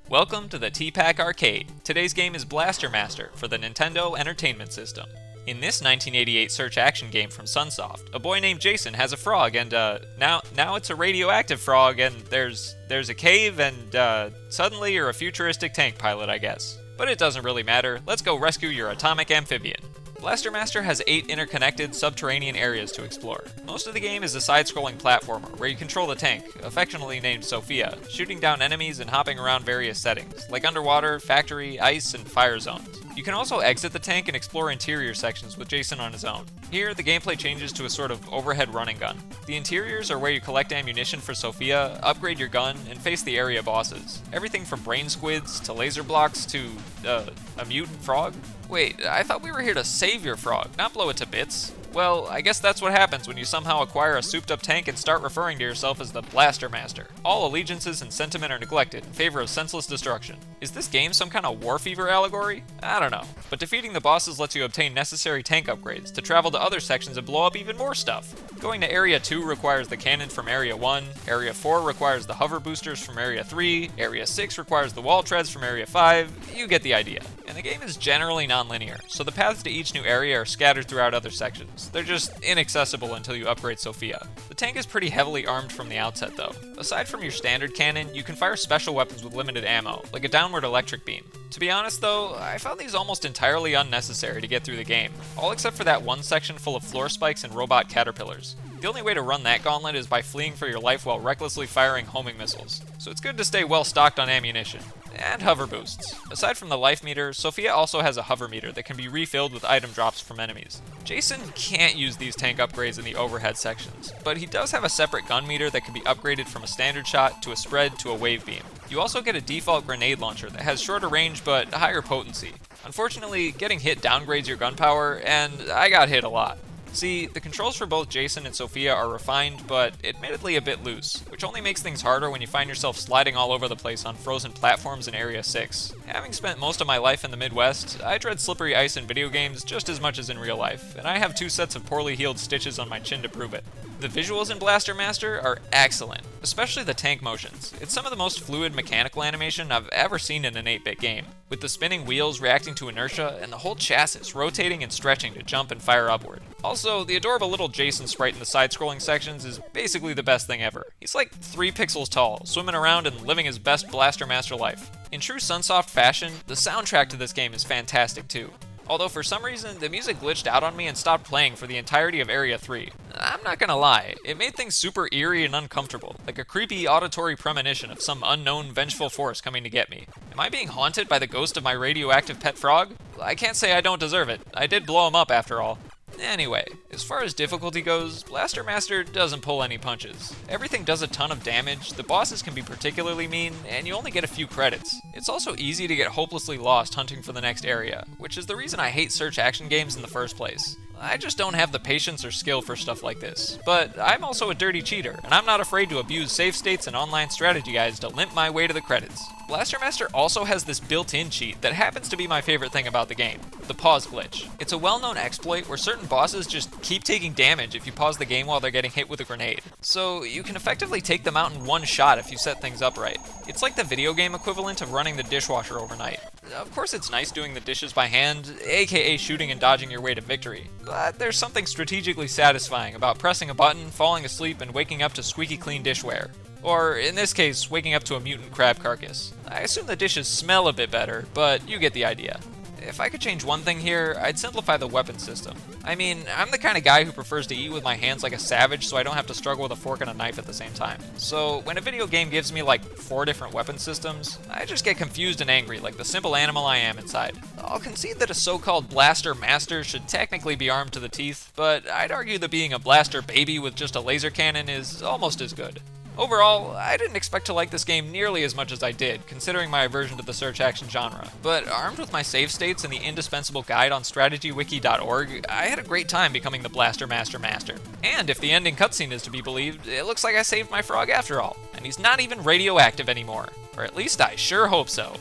Welcome to the T-Pac Arcade. Today's game is Blaster Master for the Nintendo Entertainment System. In this 1988 search-action game from Sunsoft, a boy named Jason has a frog, and now it's a radioactive frog, and there's a cave, and suddenly you're a futuristic tank pilot, I guess. But it doesn't really matter. Let's go rescue your atomic amphibian. Blaster Master has 8 interconnected subterranean areas to explore. Most of the game is a side-scrolling platformer where you control the tank, affectionately named Sophia, shooting down enemies and hopping around various settings, like underwater, factory, ice, and fire zones. You can also exit the tank and explore interior sections with Jason on his own. Here, the gameplay changes to a sort of overhead running gun. The interiors are where you collect ammunition for Sophia, upgrade your gun, and face the area bosses. Everything from brain squids to laser blocks to, a mutant frog? Wait, I thought we were here to save your frog, not blow it to bits. Well, I guess that's what happens when you somehow acquire a souped-up tank and start referring to yourself as the Blaster Master. All allegiances and sentiment are neglected in favor of senseless destruction. Is this game some kind of war fever allegory? I don't know. But defeating the bosses lets you obtain necessary tank upgrades to travel to other sections and blow up even more stuff. Going to Area 2 requires the cannon from Area 1, Area 4 requires the hover boosters from Area 3, Area 6 requires the wall treads from Area 5, you get the idea. And the game is generally non-linear, so the paths to each new area are scattered throughout other sections. They're just inaccessible until you upgrade Sophia. The tank is pretty heavily armed from the outset though. Aside from your standard cannon, you can fire special weapons with limited ammo, like a downward electric beam. To be honest though, I found these almost entirely unnecessary to get through the game, all except for that one section full of floor spikes and robot caterpillars. The only way to run that gauntlet is by fleeing for your life while recklessly firing homing missiles, so it's good to stay well stocked on ammunition. And hover boosts. Aside from the life meter, Sophia also has a hover meter that can be refilled with item drops from enemies. Jason can't use these tank upgrades in the overhead sections, but he does have a separate gun meter that can be upgraded from a standard shot to a spread to a wave beam. You also get a default grenade launcher that has shorter range but higher potency. Unfortunately, getting hit downgrades your gun power, and I got hit a lot. See, the controls for both Jason and Sophia are refined, but admittedly a bit loose, which only makes things harder when you find yourself sliding all over the place on frozen platforms in Area 6. Having spent most of my life in the Midwest, I dread slippery ice in video games just as much as in real life, and I have 2 sets of poorly healed stitches on my chin to prove it. The visuals in Blaster Master are excellent, especially the tank motions. It's some of the most fluid mechanical animation I've ever seen in an 8-bit game, with the spinning wheels reacting to inertia and the whole chassis rotating and stretching to jump and fire upward. Also, the adorable little Jason sprite in the side-scrolling sections is basically the best thing ever. He's like 3 pixels tall, swimming around and living his best Blaster Master life. In true Sunsoft fashion, the soundtrack to this game is fantastic too. Although for some reason, the music glitched out on me and stopped playing for the entirety of Area 3. I'm not gonna lie, it made things super eerie and uncomfortable, like a creepy auditory premonition of some unknown vengeful force coming to get me. Am I being haunted by the ghost of my radioactive pet frog? I can't say I don't deserve it. I did blow him up after all. Anyway, as far as difficulty goes, Blaster Master doesn't pull any punches. Everything does a ton of damage, the bosses can be particularly mean, and you only get a few credits. It's also easy to get hopelessly lost hunting for the next area, which is the reason I hate search action games in the first place. I just don't have the patience or skill for stuff like this. But I'm also a dirty cheater, and I'm not afraid to abuse save states and online strategy guides to limp my way to the credits. Blaster Master also has this built-in cheat that happens to be my favorite thing about the game, the pause glitch. It's a well-known exploit where certain bosses just keep taking damage if you pause the game while they're getting hit with a grenade. So you can effectively take them out in one shot if you set things up right. It's like the video game equivalent of running the dishwasher overnight. Of course it's nice doing the dishes by hand, aka shooting and dodging your way to victory, but there's something strategically satisfying about pressing a button, falling asleep, and waking up to squeaky clean dishware. Or, in this case, waking up to a mutant crab carcass. I assume the dishes smell a bit better, but you get the idea. If I could change one thing here, I'd simplify the weapon system. I mean, I'm the kind of guy who prefers to eat with my hands like a savage so I don't have to struggle with a fork and a knife at the same time. So, when a video game gives me like 4 different weapon systems, I just get confused and angry like the simple animal I am inside. I'll concede that a so-called Blaster Master should technically be armed to the teeth, but I'd argue that being a Blaster Baby with just a laser cannon is almost as good. Overall, I didn't expect to like this game nearly as much as I did, considering my aversion to the search action genre. But armed with my save states and the indispensable guide on strategywiki.org, I had a great time becoming the Blaster Master Master. And if the ending cutscene is to be believed, it looks like I saved my frog after all, and he's not even radioactive anymore. Or at least I sure hope so.